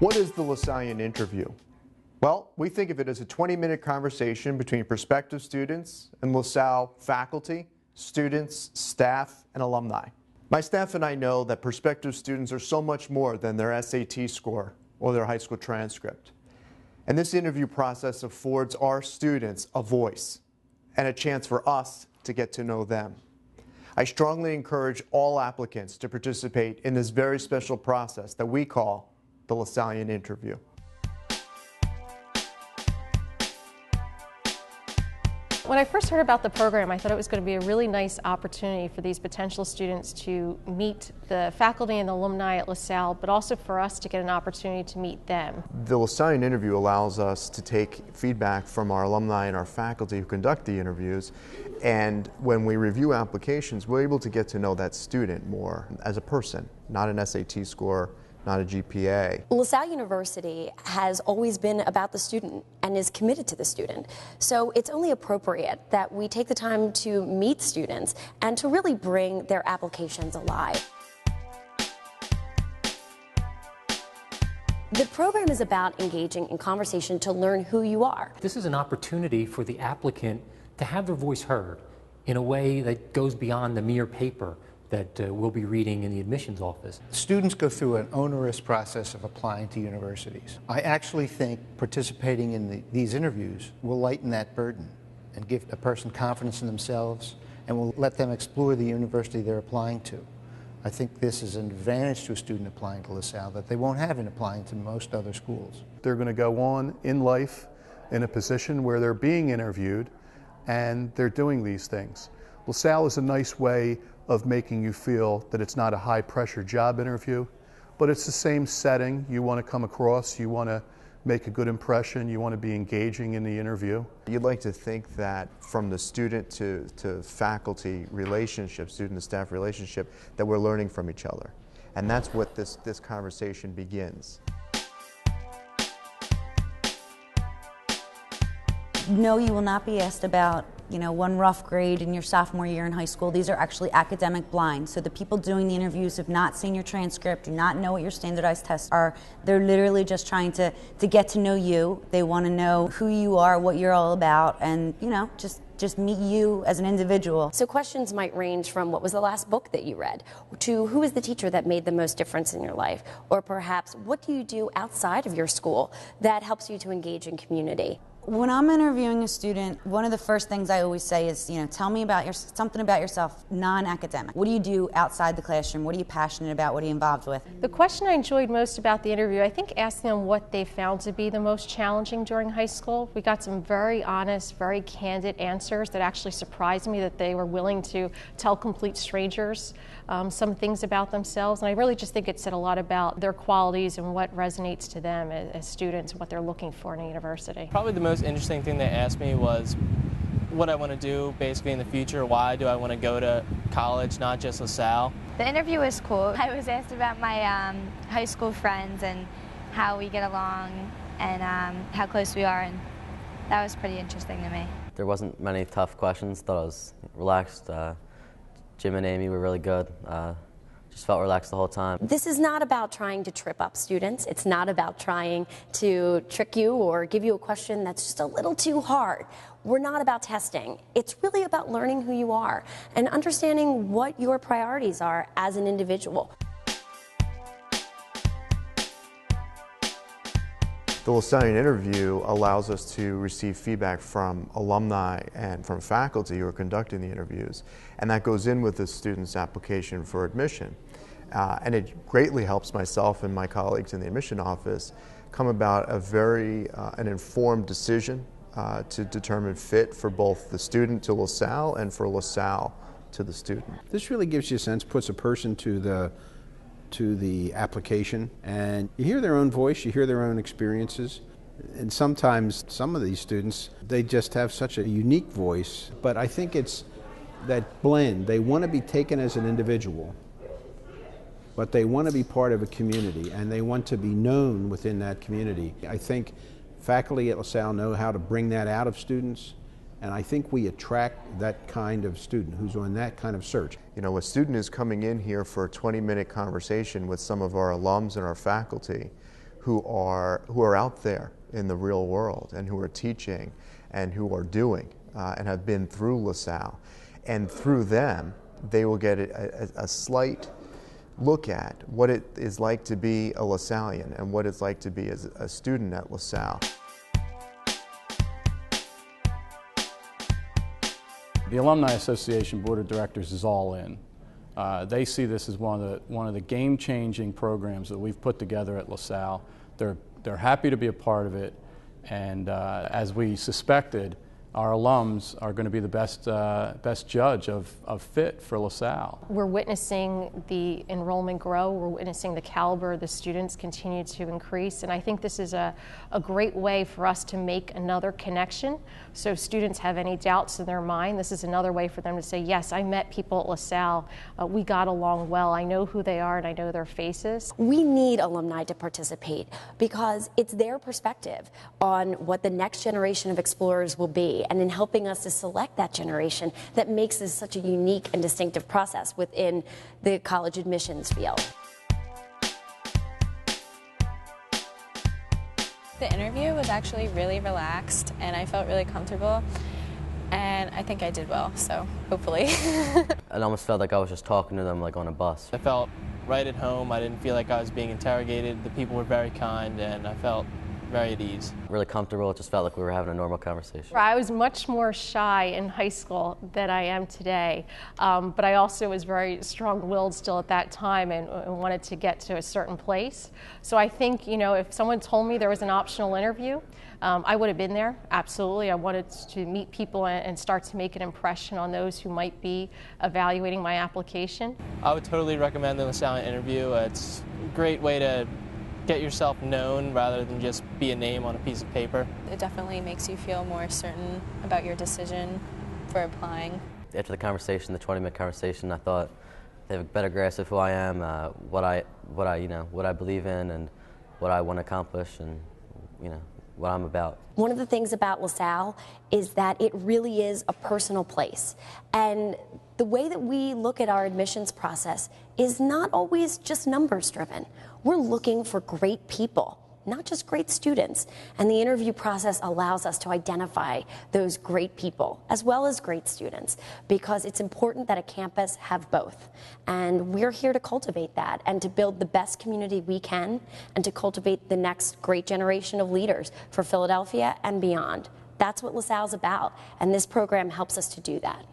What is the Lasallian Interview? Well, we think of it as a 20-minute conversation between prospective students and LaSalle faculty, students, staff, and alumni. My staff and I know that prospective students are so much more than their SAT score or their high school transcript. And this interview process affords our students a voice and a chance for us to get to know them. I strongly encourage all applicants to participate in this very special process that we call the Lasallian Interview. When I first heard about the program, I thought it was going to be a really nice opportunity for these potential students to meet the faculty and alumni at LaSalle, but also for us to get an opportunity to meet them. The Lasallian Interview allows us to take feedback from our alumni and our faculty who conduct the interviews, and when we review applications, we're able to get to know that student more as a person, not an SAT score, not a GPA. LaSalle University has always been about the student and is committed to the student. So it's only appropriate that we take the time to meet students and to really bring their applications alive. The program is about engaging in conversation to learn who you are. This is an opportunity for the applicant to have their voice heard in a way that goes beyond the mere paper that we'll be reading in the admissions office. Students go through an onerous process of applying to universities. I actually think participating in these interviews will lighten that burden and give a person confidence in themselves and will let them explore the university they're applying to. I think this is an advantage to a student applying to LaSalle that they won't have in applying to most other schools. They're going to go on in life in a position where they're being interviewed and they're doing these things. LaSalle is a nice way of making you feel that it's not a high-pressure job interview, but it's the same setting. You want to come across, you want to make a good impression, you want to be engaging in the interview. You'd like to think that from the student to faculty relationship, student to staff relationship, that we're learning from each other. And that's what this conversation begins. No, you will not be asked about one rough grade in your sophomore year in high school. These are actually academic blind. So the people doing the interviews have not seen your transcript, do not know what your standardized tests are. They're literally just trying to get to know you. They want to know who you are, what you're all about, and just meet you as an individual. So questions might range from what was the last book that you read, to who is the teacher that made the most difference in your life, or perhaps what do you do outside of your school that helps you to engage in community. When I'm interviewing a student, one of the first things I always say is, tell me about something about yourself, non-academic. What do you do outside the classroom? What are you passionate about? What are you involved with? The question I enjoyed most about the interview, I think asking them what they found to be the most challenging during high school. We got some very honest, very candid answers that actually surprised me, that they were willing to tell complete strangers some things about themselves. And I really just think it said a lot about their qualities and what resonates to them as students, what they're looking for in a university. Probably the most interesting thing they asked me was what I want to do basically in the future. Why do I want to go to college, not just LaSalle? The interview was cool. I was asked about my high school friends and how we get along and how close we are, and that was pretty interesting to me. There wasn't many tough questions. Thought I was relaxed. Jim and Amy were really good. Just felt relaxed the whole time. This is not about trying to trip up students. It's not about trying to trick you or give you a question that's just a little too hard. We're not about testing. It's really about learning who you are and understanding what your priorities are as an individual. The Lasallian Interview allows us to receive feedback from alumni and from faculty who are conducting the interviews, and that goes in with the student's application for admission. And it greatly helps myself and my colleagues in the admission office come about an informed decision to determine fit for both the student to LaSalle and for LaSalle to the student. This really gives you a sense, puts a person to the application, and you hear their own voice, you hear their own experiences, and sometimes some of these students, they just have such a unique voice, but I think it's that blend. They want to be taken as an individual, but they want to be part of a community, and they want to be known within that community. I think faculty at LaSalle know how to bring that out of students, and I think we attract that kind of student who's on that kind of search. A student is coming in here for a 20-minute conversation with some of our alums and our faculty. who are out there in the real world and who are teaching and who are doing and have been through LaSalle. And through them, they will get a slight look at what it is like to be a Lasallian and what it's like to be as a student at LaSalle. The Alumni Association Board of Directors is all in. They see this as one of the game-changing programs that we've put together at LaSalle. They're happy to be a part of it, and as we suspected, our alums are going to be the best judge of fit for LaSalle. We're witnessing the enrollment grow. We're witnessing the caliber of the students continue to increase, and I think this is a great way for us to make another connection. So if students have any doubts in their mind, this is another way for them to say, yes, I met people at LaSalle. We got along well. I know who they are and I know their faces. We need alumni to participate because it's their perspective on what the next generation of explorers will be, and in helping us to select that generation that makes this such a unique and distinctive process within the college admissions field. The interview was actually really relaxed and I felt really comfortable, and I think I did well, so hopefully. It almost felt like I was just talking to them like on a bus. I felt right at home. I didn't feel like I was being interrogated. The people were very kind and I felt very at ease. Really comfortable. It just felt like we were having a normal conversation. I was much more shy in high school than I am today, but I also was very strong-willed still at that time and wanted to get to a certain place. So I think, you know, if someone told me there was an optional interview, I would have been there, absolutely. I wanted to meet people and start to make an impression on those who might be evaluating my application. I would totally recommend the Lasallian Interview. It's a great way to get yourself known rather than just be a name on a piece of paper. It definitely makes you feel more certain about your decision for applying. After the conversation, the 20-minute conversation, I thought they have a better grasp of who I am, what I believe in, and what I want to accomplish, and what I'm about. One of the things about LaSalle is that it really is a personal place, and the way that we look at our admissions process is not always just numbers driven. We're looking for great people, not just great students, and the interview process allows us to identify those great people as well as great students, because it's important that a campus have both, and we're here to cultivate that and to build the best community we can and to cultivate the next great generation of leaders for Philadelphia and beyond. That's what LaSalle's about, and this program helps us to do that.